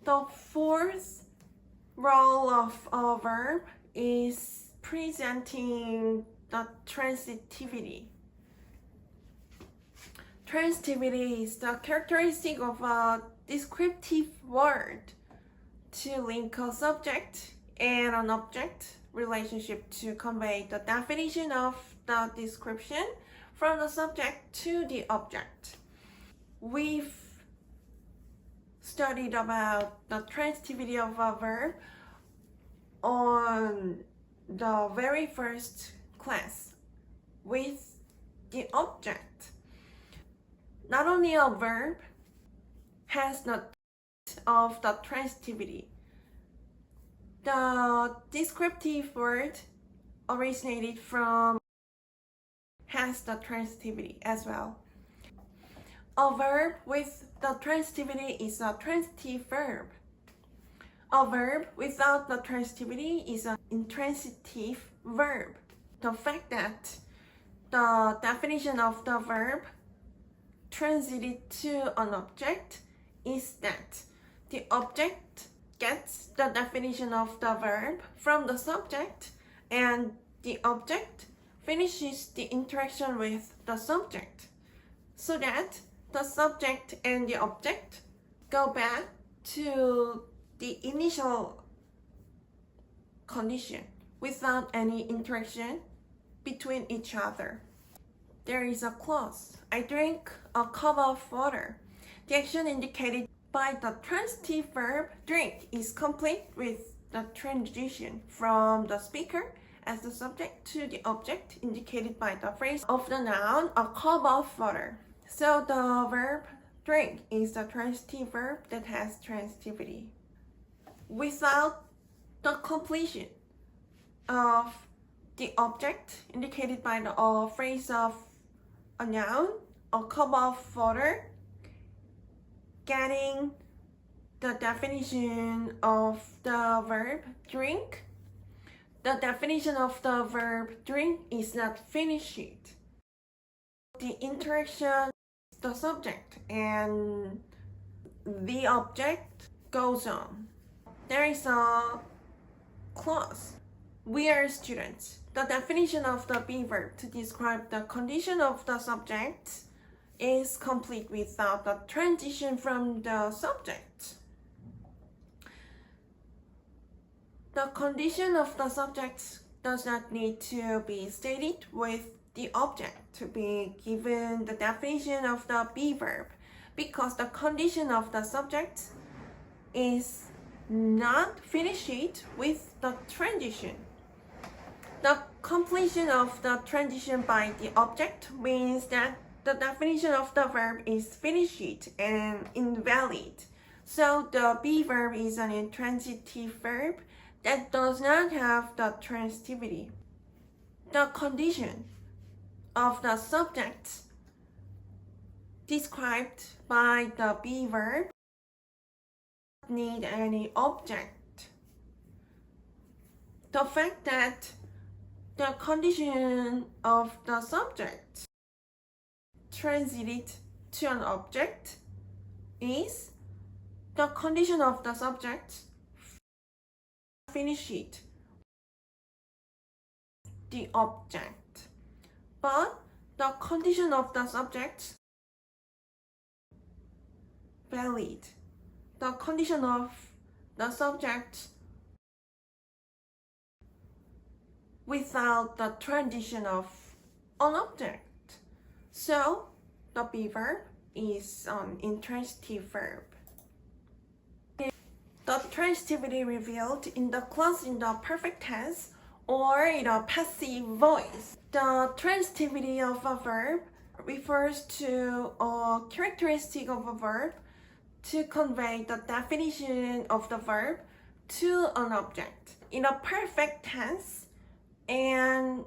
The fourth role of a verb is presenting the transitivity. Transitivity is the characteristic of a descriptive word to link a subject and an object relationship to convey the definition of the description from the subject to the object. We've studied about the transitivity of a verb on the very first class with the object. Not only a verb has the of the transitivity. The descriptive word originated from has the transitivity as well. A verb with the transitivity is a transitive verb. A verb without the transitivity is an intransitive verb. The fact that the definition of the verb transited to an object is that the object gets the definition of the verb from the subject, and the object finishes the interaction with the subject, so that the subject and the object go back to the initial condition without any interaction between each other. There is a clause, I drink a cup of water. The action indicated by the transitive verb drink is complete with the transition from the speaker as the subject to the object indicated by the phrase of the noun a cup of water. So the verb drink is the transitive verb that has transitivity. Without the completion of the object indicated by the phrase of a noun, a cup of water, getting the definition of the verb drink, the definition of the verb drink is not finished. The interaction, the subject and the object goes on. There is a clause. We are students. The definition of the be verb to describe the condition of the subject is complete without the transition from the subject. The condition of the subject does not need to be stated with the object to be given the definition of the be verb, because the condition of the subject is not finished with the transition. The completion of the transition by the object means that the definition of the verb is finished and invalid. So the be verb is an intransitive verb that does not have the transitivity. The condition of the subject described by the be verb does not need any object. The fact that the condition of the subject transited to an object is the condition of the subject finished the object, but the condition of the subject valid. The condition of the subject without the transition of an object. So the be verb is an intransitive verb. The transitivity revealed in the clause in the perfect tense or in a passive voice. The transitivity of a verb refers to a characteristic of a verb to convey the definition of the verb to an object. In a perfect tense and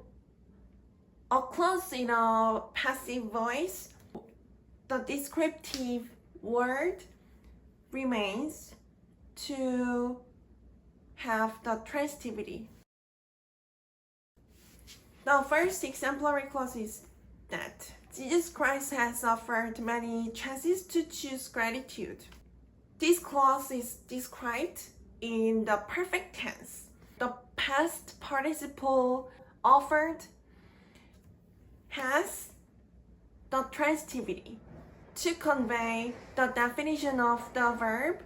a clause in a passive voice, the descriptive word remains to have the transitivity. The first exemplary clause is that Jesus Christ has offered many chances to choose gratitude. This clause is described in the perfect tense. The past participle offered has the transitivity. To convey the definition of the verb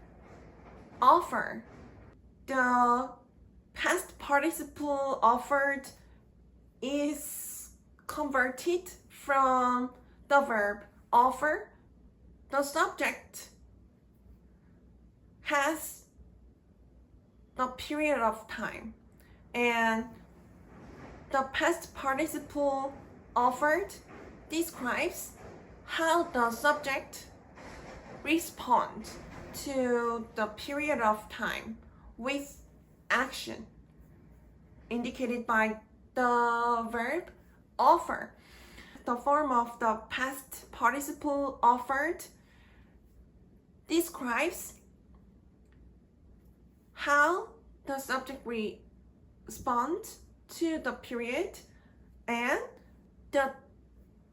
offer, the past participle offered is converted from the verb offer. The subject has the period of time, and the past participle offered describes how the subject responds to the period of time with action indicated by the verb offer. The form of the past participle offered describes how the subject responds to the period, and the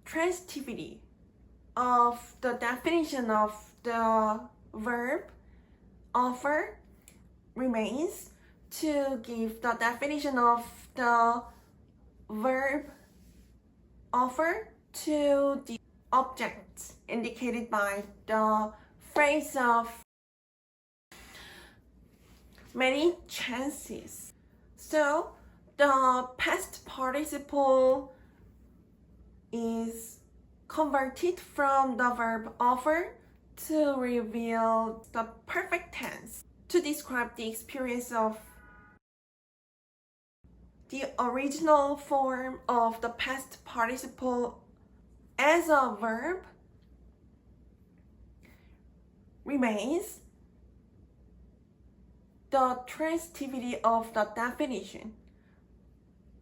transitivity of the definition of the verb offer remains to give the definition of the verb offer to the object indicated by the phrase of many chances. So the past participle is converted from the verb offer to reveal the perfect tense to describe the experience of the original form of the past participle as a verb remains the transitivity of the definition.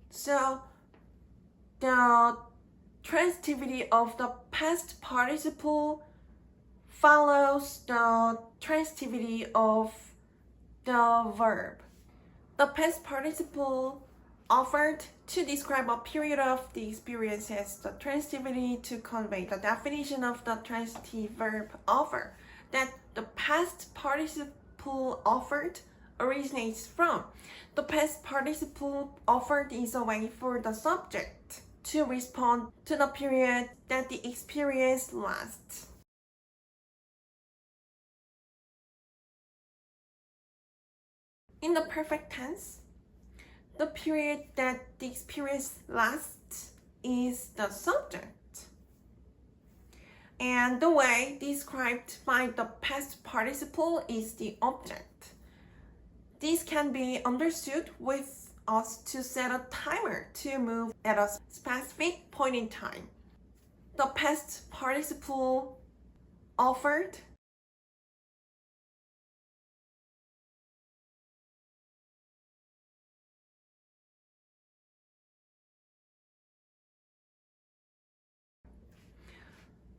So the transitivity of the past participle follows the transitivity of the verb. The past participle offered to describe a period of the experience has the transitivity to convey the definition of the transitive verb offer that the past participle offered originates from. The past participle offered is a way for the subject to respond to the period that the experience lasts. In the perfect tense, the period that the experience lasts is the subject, and the way described by the past participle is the object. This can be understood with us to set a timer to move at a specific point in time. The past participle offered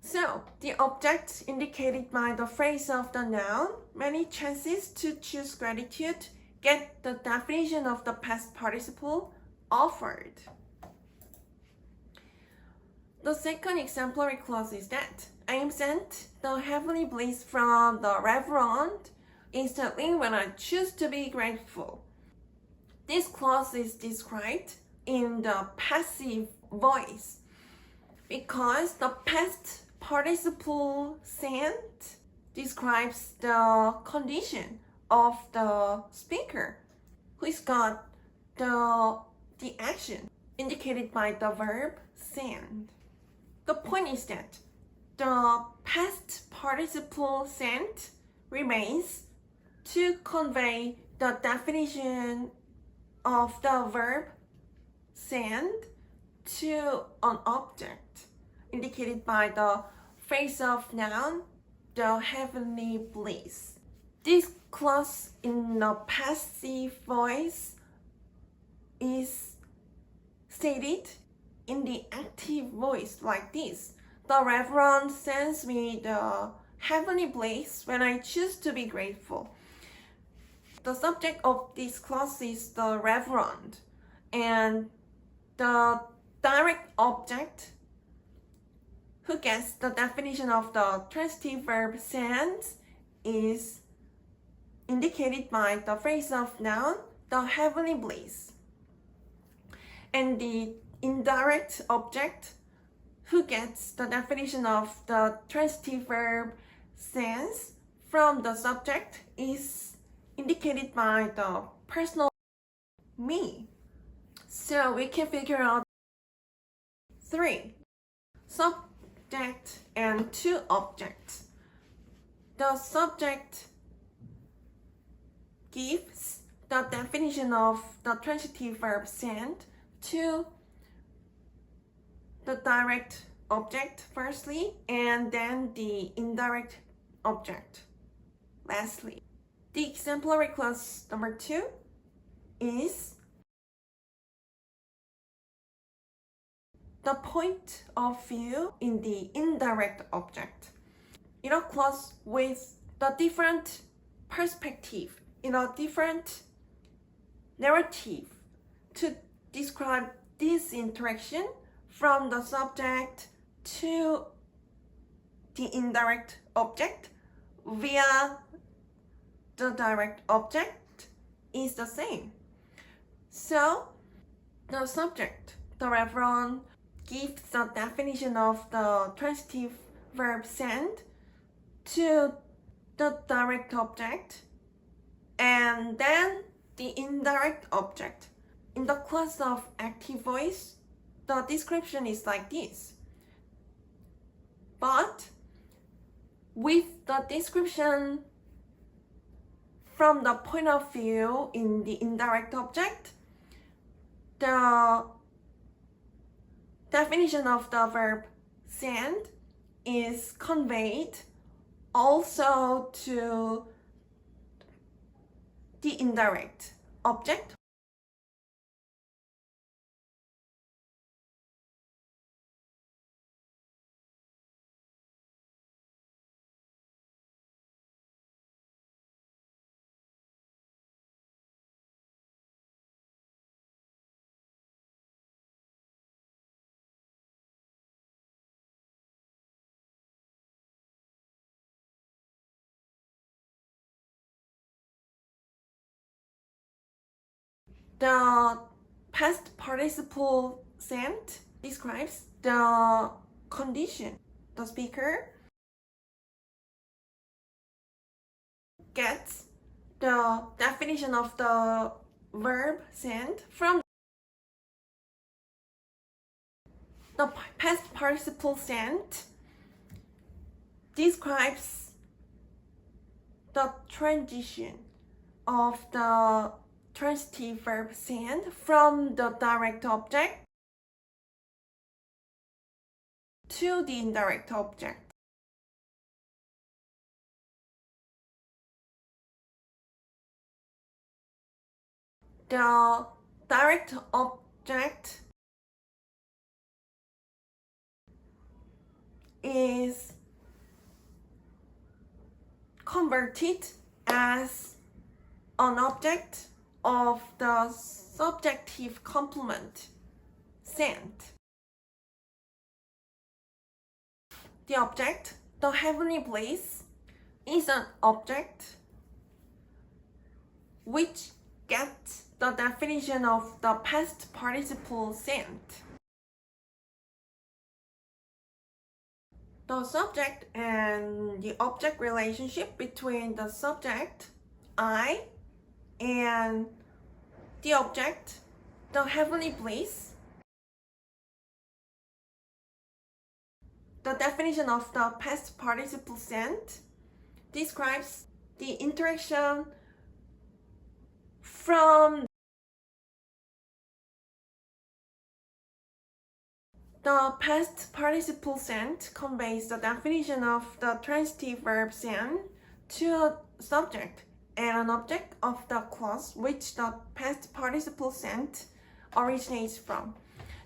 So, the object indicated by the phrase of the noun, many chances to choose gratitude, get the definition of the past participle offered. The second exemplary clause is that I am sent the heavenly bliss from the Reverend instantly when I choose to be grateful. This clause is described in the passive voice because the past participle sent describes the condition of the speaker who's got the action indicated by the verb send. The point is that the past participle sent remains to convey the definition of the verb send to an object indicated by the phrase of noun, the heavenly bliss. This clause in the passive voice is stated in the active voice like this. The Reverend sends me the heavenly bliss when I choose to be grateful. The subject of this clause is the Reverend, and the direct object who gets the definition of the transitive verb sends is indicated by the phrasal noun, the heavenly bliss. And the indirect object, who gets the definition of the transitive verb sense from the subject, is indicated by the personal me. So we can figure out 3. Subject and 2 objects. The subject gives the definition of the transitive verb send to the direct object firstly, and then the indirect object lastly. The exemplary clause number 2 is the point of view in the indirect object. In a clause with the different perspective, in a different narrative to describe this interaction from the subject to the indirect object via the direct object is the same. So the subject, the referent, gives the definition of the transitive verb send to the direct object and then the indirect object. In the class of active voice, the description is like this. But with the description from the point of view in the indirect object, the definition of the verb send is conveyed also to the indirect object. The past participle sent describes the condition. The speaker gets the definition of the verb sent from the past participle sent describes the transition of the transitive verb send from the direct object to the indirect object. The direct object is converted as an object of the subjective complement sent. The object, the heavenly bliss, is an object which gets the definition of the past participle sent. The subject and the object relationship between the subject, I, and the object, the heavenly bliss. The definition of the past participle sent describes the interaction from the past participle sent conveys the definition of the transitive verb sent to a subject and an object of the clause which the past participle sent originates from.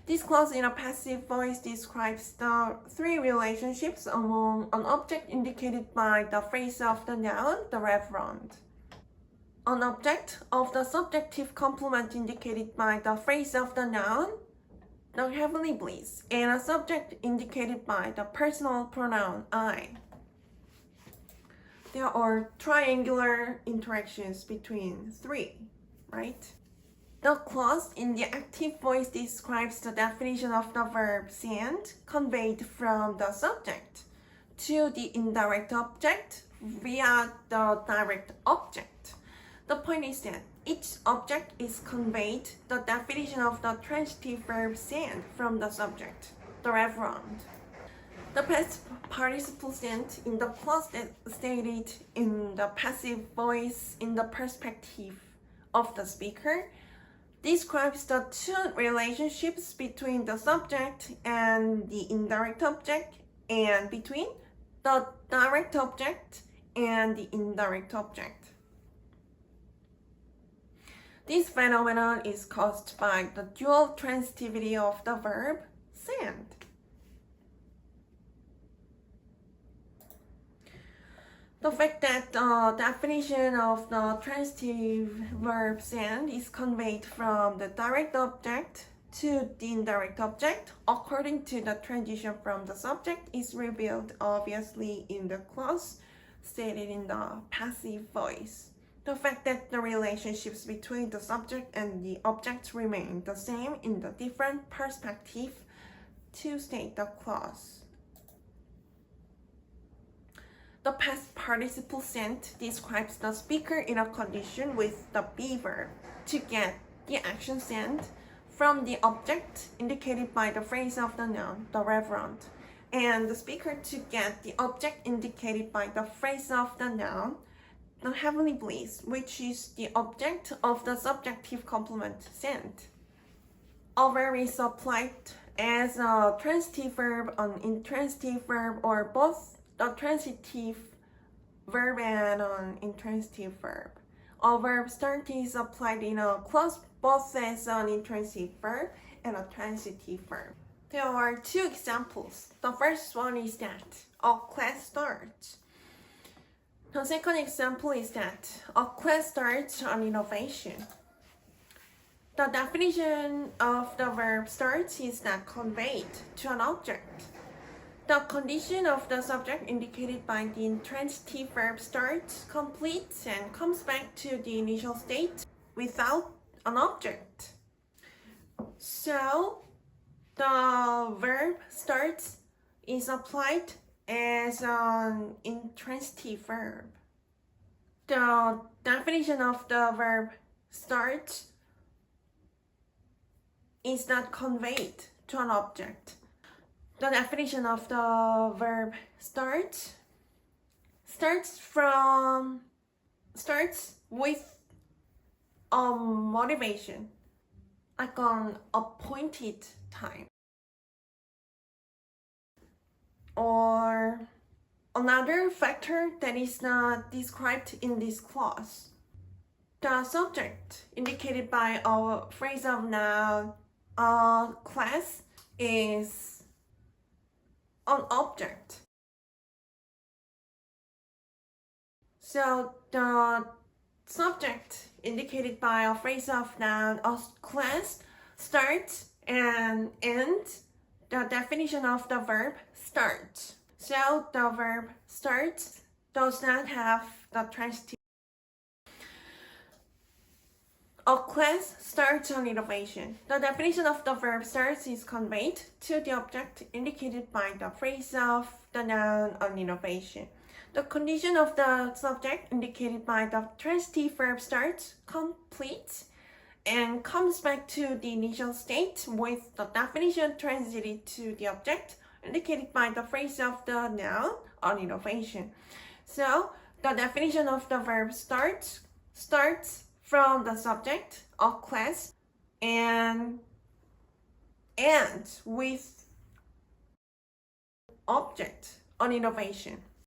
This clause in a passive voice describes the 3 relationships among an object indicated by the phrase of the noun, the referent. An object of the subjective complement indicated by the phrase of the noun, the heavenly bliss, and a subject indicated by the personal pronoun I. there are triangular interactions between three, right? The clause in the active voice describes the definition of the verb send conveyed from the subject to the indirect object via the direct object. The point is that each object is conveyed the definition of the transitive verb send from the subject, the referent. The past participle sent in the clause that stated in the passive voice in the perspective of the speaker describes the two relationships between the subject and the indirect object and between the direct object and the indirect object. This phenomenon is caused by the dual transitivity of the verb send. The fact that the definition of the transitive verb send is conveyed from the direct object to the indirect object according to the transition from the subject is revealed obviously in the clause stated in the passive voice. The fact that the relationships between the subject and the object remain the same in the different perspective to state the clause. The past participle sent describes the speaker in a condition with the be verb to get the action sent from the object indicated by the phrase of the noun, the referent, and the speaker to get the object indicated by the phrase of the noun, the heavenly bliss, which is the object of the subjective complement sent. A verb is applied as a transitive verb, an intransitive verb, or both the transitive verb and an intransitive verb. A verb start is applied in a clause both as an intransitive verb and a transitive verb. There are two examples. The first one is that a class starts. The second example is that a class starts an innovation. The definition of the verb starts is not conveyed to an object. The condition of the subject indicated by the intransitive verb starts, completes, and comes back to the initial state without an object. So, the verb starts is applied as an intransitive verb. The definition of the verb starts is not conveyed to an object. The definition of the verb starts with a motivation, like an appointed time, or another factor that is not described in this clause. The subject indicated by a phrase of noun, a class, is an object. So the subject indicated by a phrase of noun, a class, starts and ends the definition of the verb start. So the verb starts does not have the transitive. A class starts an innovation. The definition of the verb starts is conveyed to the object indicated by the phrase of the noun an innovation. The condition of the subject indicated by the transitive verb starts, completes, and comes back to the initial state with the definition transited to the object indicated by the phrase of the noun an innovation. So the definition of the verb starts from the subject, a class, and ends with object, an innovation.